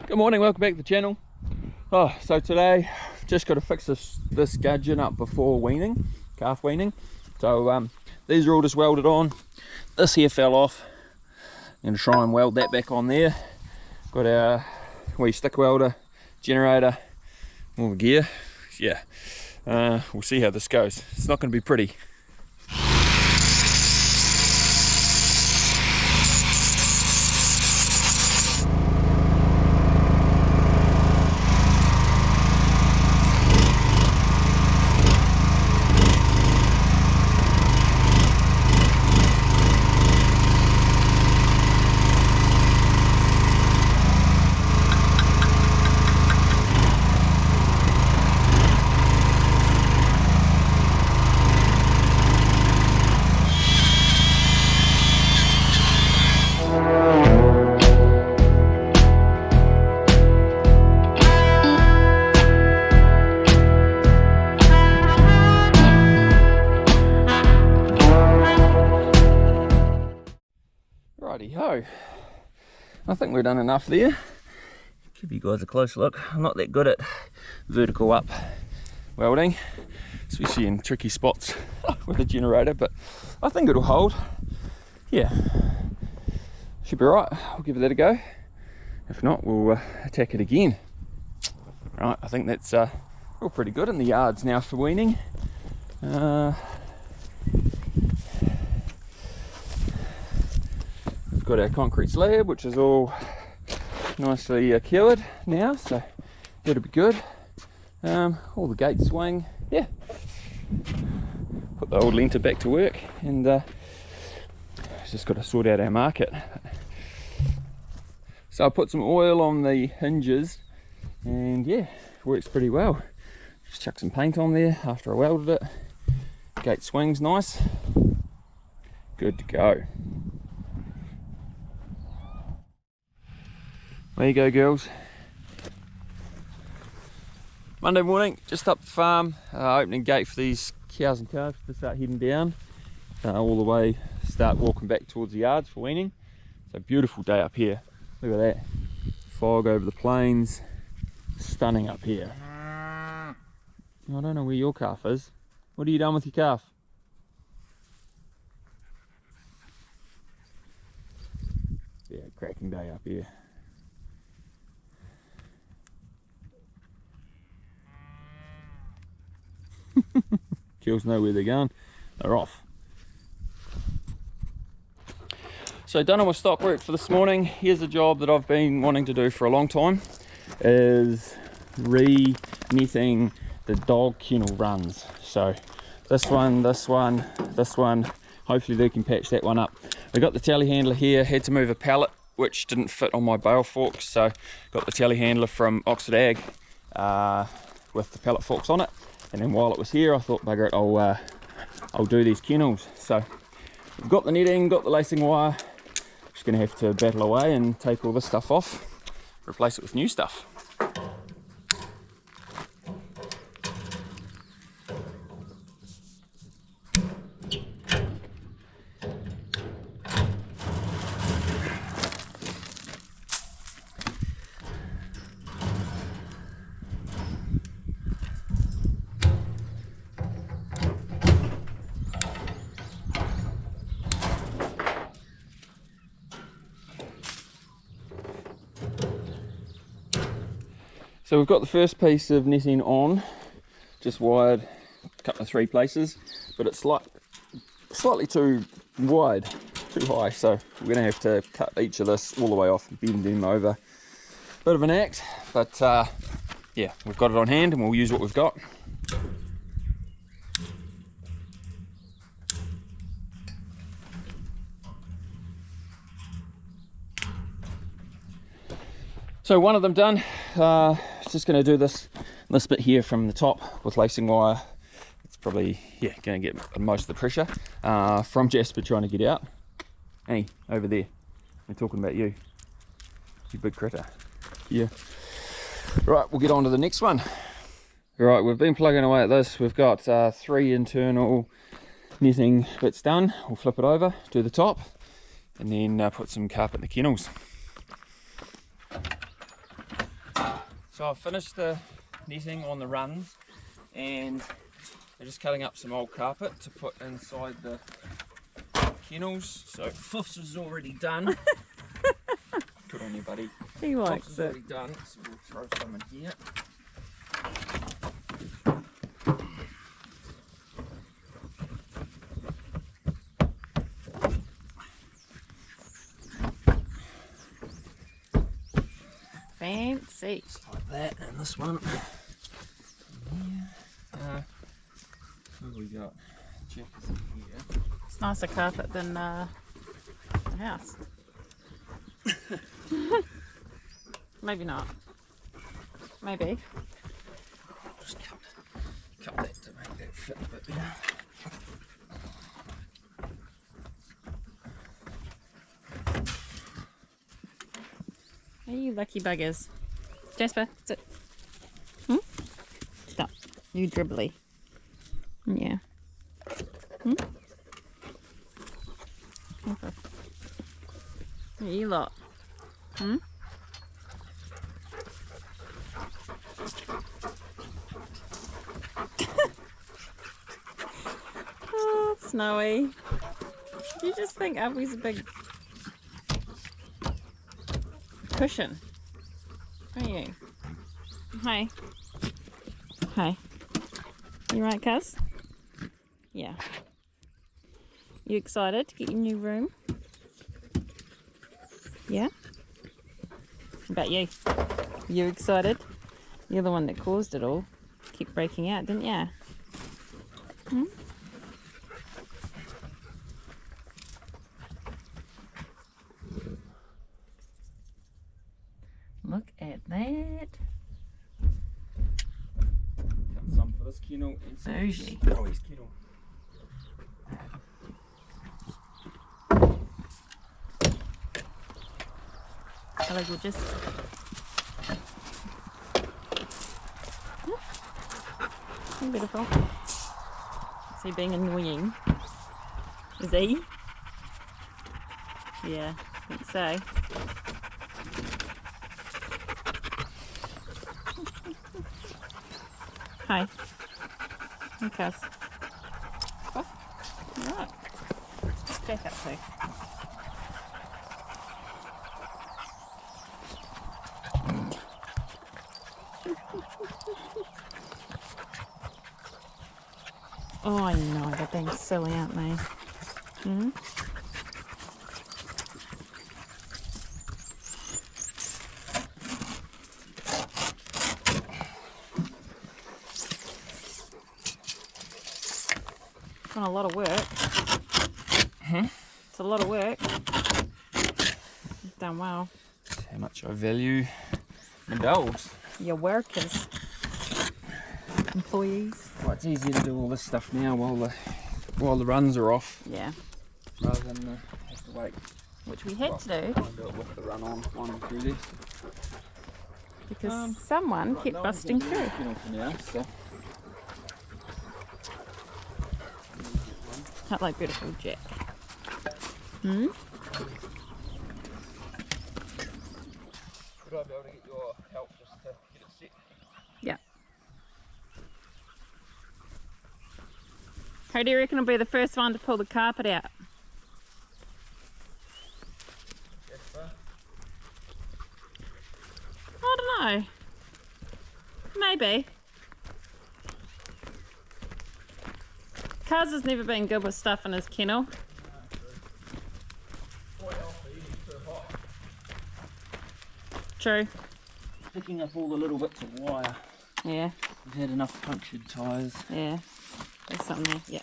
Good morning, welcome back to the channel. So today just got to fix this gudgeon up before weaning, calf weaning. So these are all just welded on. This here fell off. I'm going to try and weld that back on there. Got our wee stick welder, generator, all the gear. Yeah, we'll see how this goes. It's not going to be pretty. Righty-ho, I think we've done enough there. Give you guys a close look. I'm not that good at vertical up welding, especially in tricky spots with a generator, but I think it'll hold. Yeah, should be right. I'll give that a go. If not, we'll attack it again. Right, I think that's all pretty good in the yards now for weaning. Got our concrete slab, which is all nicely cured now, so that'll be good. All the gates swing, yeah. Put the old linter back to work, and just got to sort out our market. So I put some oil on the hinges, and yeah, works pretty well. Just chuck some paint on there after I welded it. Gate swings nice. Good to go. There you go, girls. Monday morning, just up the farm, opening gate for these cows and calves to start heading down all the way, start walking back towards the yards for weaning. It's a beautiful day up here. Look at that. Fog over the plains. Stunning up here. I don't know where your calf is. What have you done with your calf? Yeah, cracking day up here. Cows know where they're going. They're off. So done all my stock work for this morning. Here's a job that I've been wanting to do for a long time, is re-netting the dog kennel runs. So this one, hopefully they can patch that one up. I got the telehandler here, had to move a pallet which didn't fit on my bale forks, so got the telehandler from Oxford Ag with the pallet forks on it. And then while it was here, I thought, bugger it, I'll do these kennels. So we've got the netting, got the lacing wire. Just going to have to battle away and take all this stuff off, replace it with new stuff. So we've got the first piece of netting on, just wired a couple of 3 places, but it's slightly too wide, too high, so we're going to have to cut each of this all the way off and bend them over. Bit of an act, but yeah, we've got it on hand and we'll use what we've got. So one of them done. Just going to do this bit here from the top with lacing wire. It's probably, yeah, going to get most of the pressure from Jasper trying to get out. Hey, over there, I'm talking about you big critter. Yeah. Right, we'll get on to the next one. Right, we've been plugging away at this. We've got 3 internal netting bits done. We'll flip it over, do the top, and then put some carpet in the kennels. So I've finished the netting on the runs, and I'm just cutting up some old carpet to put inside the kennels. So Fuffs is already done. Good on you, buddy. He likes Fuffs is it. already done, so we'll throw some in here. Fancy. Just like that, and this one. What have we got? Jack is in here. It's nicer carpet than the house. Maybe not. Maybe. Just cut that to make that fit a bit better. Hey, you lucky buggers. Jasper, sit. Stop. You dribbly. Yeah. Okay. Hey, you lot. Oh, Snowy. You just think Abby's a big cushion, don't you? Hi. Hi. You right, cuz? Yeah. You excited to get your new room? Yeah? What about you? You excited? You're the one that caused it all. Keep breaking out, didn't ya? Look at that. Cut some for this kennel and some Bougie. for Chloe's kennel. Hello, gorgeous. Oh, beautiful. Is he being annoying? Is he? Yeah, I think so. Hi. Hey, cuz. Oh, right. What's Jack up to? Oh, I know, they're being silly, aren't they? It's been a lot of work. It's a lot of work. You've done well. That's how much I value my dogs. Your workers. Employees. Well, it's easier to do all this stuff now while the runs are off, Yeah. rather than have to wait. Which we had to do Try and do it with the run on one through this. because someone Right, kept no, busting we'll through. get the kennel for now, so. Hello, beautiful Jack. Would I be able to get your help just to get it set? Yeah. Who do you reckon will be the first one to pull the carpet out? Jasper? I don't know. Maybe. Cuz has never been good with stuff in his kennel. True. Picking up all the little bits of wire. Yeah, We've had enough punctured tyres. yeah. There's something there. Yeah.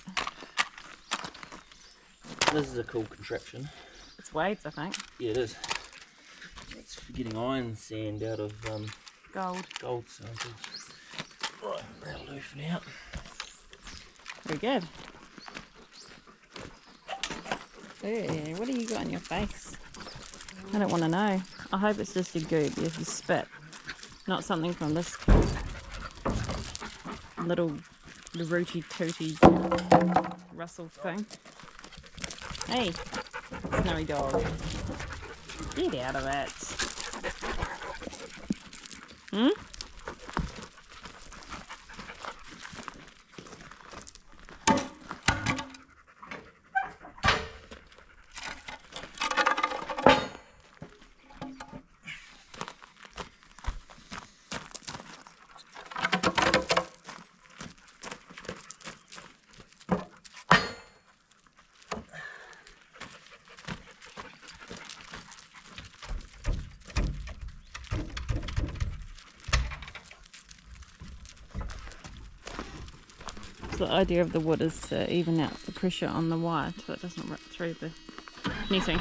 This is a cool contraption. It's Wade's, I think. Yeah, it is. It's for getting iron sand out of Gold. samples. Right, that'll do for now. Very good. Hey, what do you got on your face? I don't want to know. I hope it's just your goop, your spit. Not something from this little rooty tooty Russell thing. Hey, snowy dog. Get out of it. So the idea of the wood is to even out the pressure on the wire so it doesn't rip through the netting.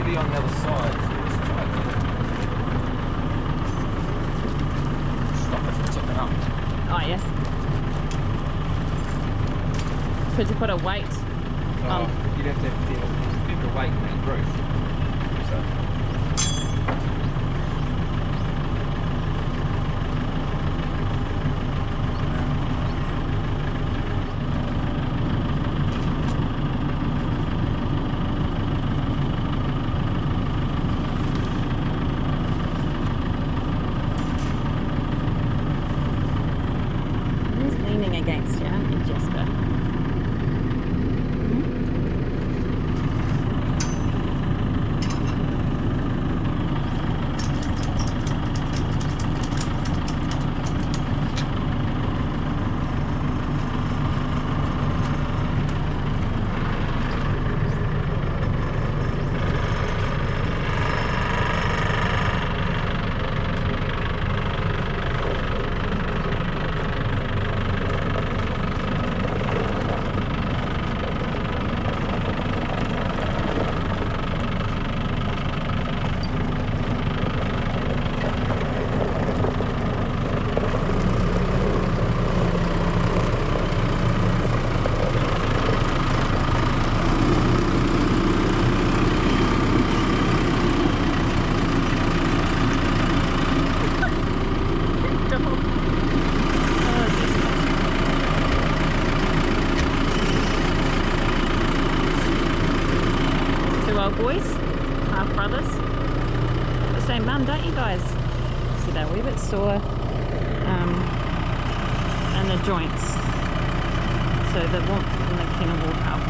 On the other side, stop it from tipping up. Oh yeah. Could you put a weight on? You'd have to have a bit of weight in that roof. So. Against you, aren't you, Jasper? Boys, half brothers, the same mum, don't you guys? See, they're a wee bit sore, and the joints, so the warmth in the kennel will help.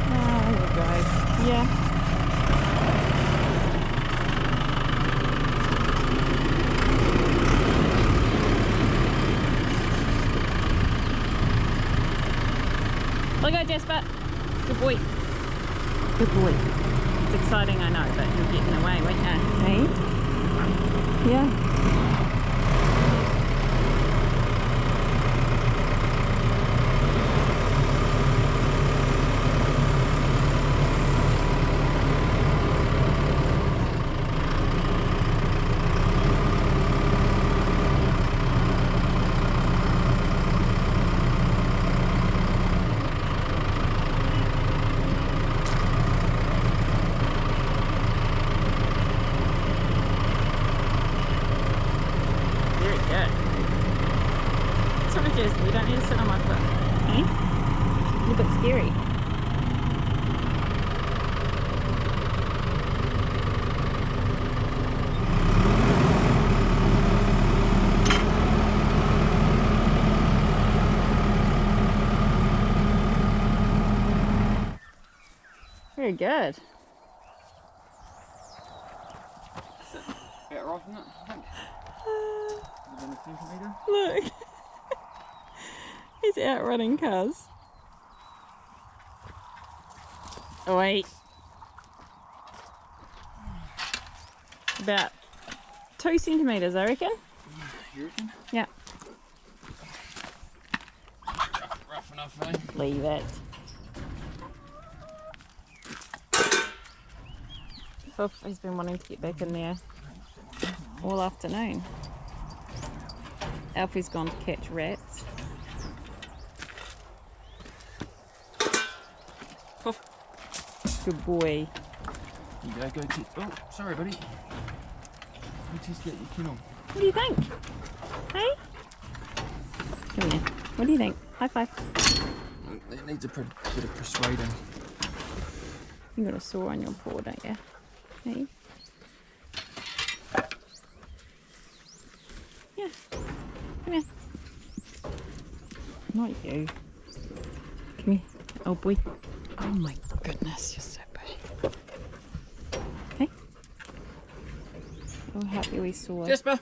Oh, you guys, yeah. Look at Jasper. Good boy. Good boy. It's exciting, I know, but you'll get in the way, won't you? Hey? Yeah. You don't need to sit on my foot. Eh? You're a bit scary. Very good. About right, isn't it? I think. Look. He's out running cars. Oh wait. About 2 centimetres, I reckon. You reckon? Yeah. Rough enough, eh? Leave it. Fifth has been wanting to get back in there all afternoon. Alfie's gone to catch rats. Poof. Good boy. You go test. Oh, sorry, buddy. Go test out your kennel. What do you think? Hey? Come here. What do you think? High five. It needs a bit of persuading. You got a sore on your paw, don't you? Hey. Yeah. Come here. Not you. Come here. Oh boy. Oh my goodness, you're so big. Okay. Oh, happy we saw. Jasper!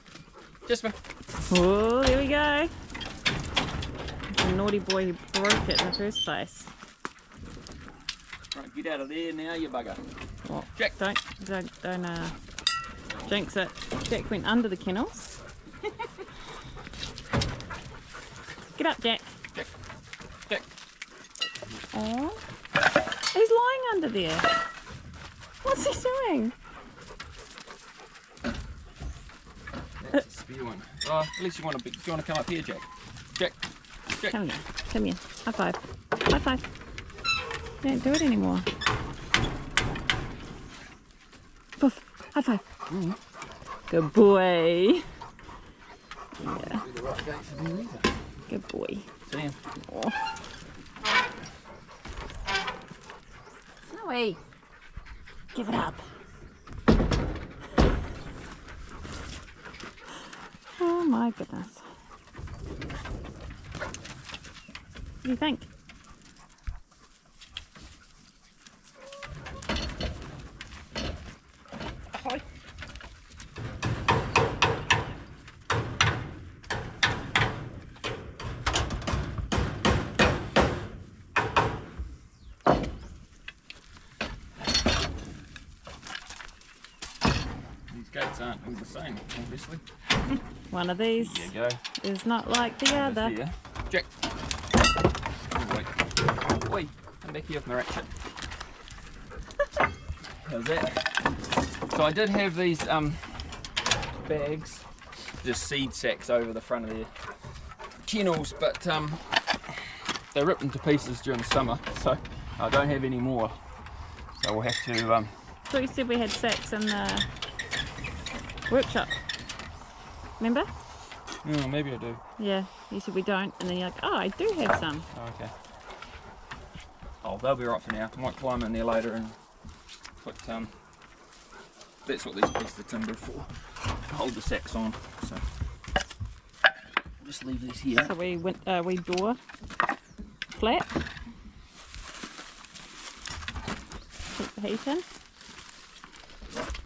Oh, there we go. It's a naughty boy who broke it in the first place. Right, get out of there now, you bugger. Oh, Jack. Don't jinx it. Jack went under the kennels. Get up, Jack. Jack. Oh, he's lying under there. What's he doing? That's a spear one. Oh, at least you want to come up here, Jack. Jack. Come here. High five. High five. Don't do it anymore. Poof. High five. Mm. Good boy. Yeah. Be the right gate for me either. Good boy. Damn. Oh. Snowy. Give it up. Oh my goodness. What do you think? Hi. These gates aren't all the same, obviously. One of these There you go. is not like the other. There. Jack. Oi, come back here with my ratchet. How's that? So I did have these bags, just seed sacks over the front of their kennels, but they ripped into pieces during the summer, so I don't have any more. So we'll have to. I thought you said we had sacks in the workshop. Remember? Oh, maybe I do. Yeah, you said we don't, and then you're like, oh, I do have some. Oh, okay. Oh, they'll be right for now. I might climb in there later and put that's what these pieces of timber are for. Hold the sacks on. So we'll just leave these here. So we draw flat. Keep the heat in.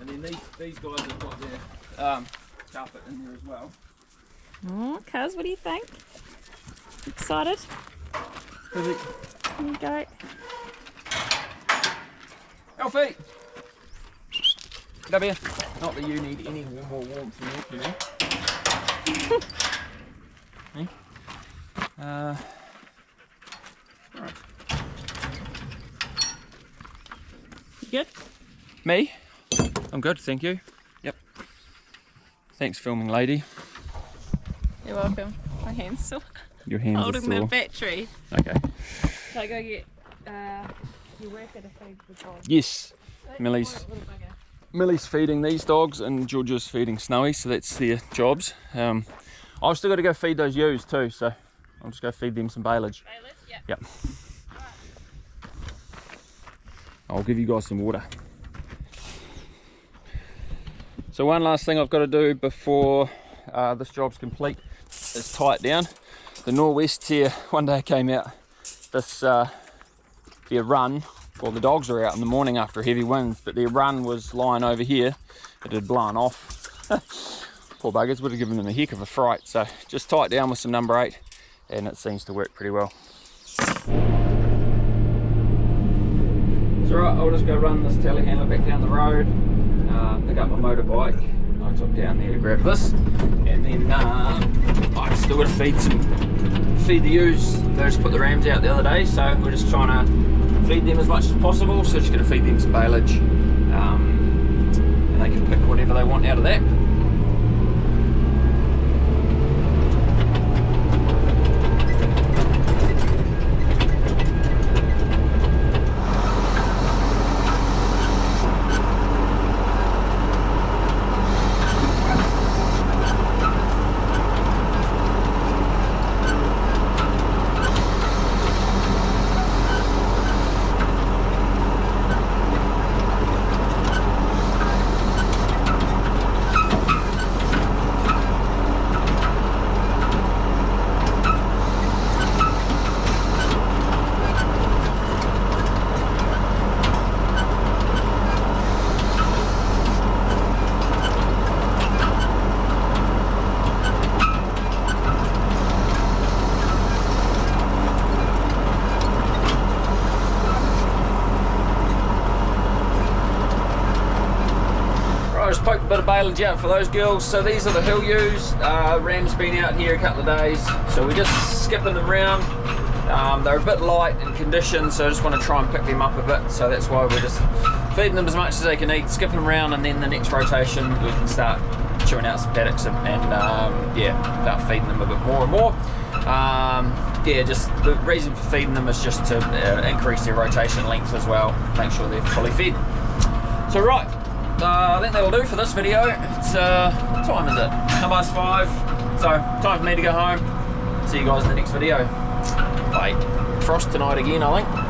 And then these guys have got their carpet in there as well. Oh, Cuz, what do you think? Excited? Perfect. Here you go. Alfie! Get up here. Not that you need any more warmth from here, you know. Alright. You good? Me? I'm good, thank you. Yep. Thanks, filming lady. You're welcome. My hand's still Your hands holding are sore. the battery. Okay. So I go get your worker to feed the dog. Yes. Millie's feeding these dogs and Georgia's feeding Snowy, so that's their jobs. I've still got to go feed those ewes too, so I'll just go feed them some baleage. Yeah. Yep. I'll give you guys some water. So one last thing I've got to do before this job's complete is tie it down. The nor'west here, one day I came out this their run, well the dogs are out in the morning after heavy winds, but their run was lying over here. It had blown off. Poor buggers, would have given them a heck of a fright. So just tie it down with some number 8 and it seems to work pretty well. It's alright, I'll just go run this telehandler back down the road, pick up my motorbike. I took down there to grab this, and then I still got to feed the ewes. They just put the rams out the other day, so we're just trying to feed them as much as possible. So just going to feed them some baleage, and they can pick whatever they want out of that. I just poked a bit of baleage out for those girls. So these are the hill ewes. Ram's been out here a couple of days, so we're just skipping them around. They're a bit light in condition, so I just want to try and pick them up a bit. So that's why we're just feeding them as much as they can eat, skipping them around, and then the next rotation we can start chewing out some paddocks and yeah, start feeding them a bit more and more. Yeah, just the reason for feeding them is just to increase their rotation length as well, make sure they're fully fed. So right, I think that'll do for this video. It's what time is it? 5:30. So time for me to go home. See you guys in the next video. Bye. Frost tonight again, I think.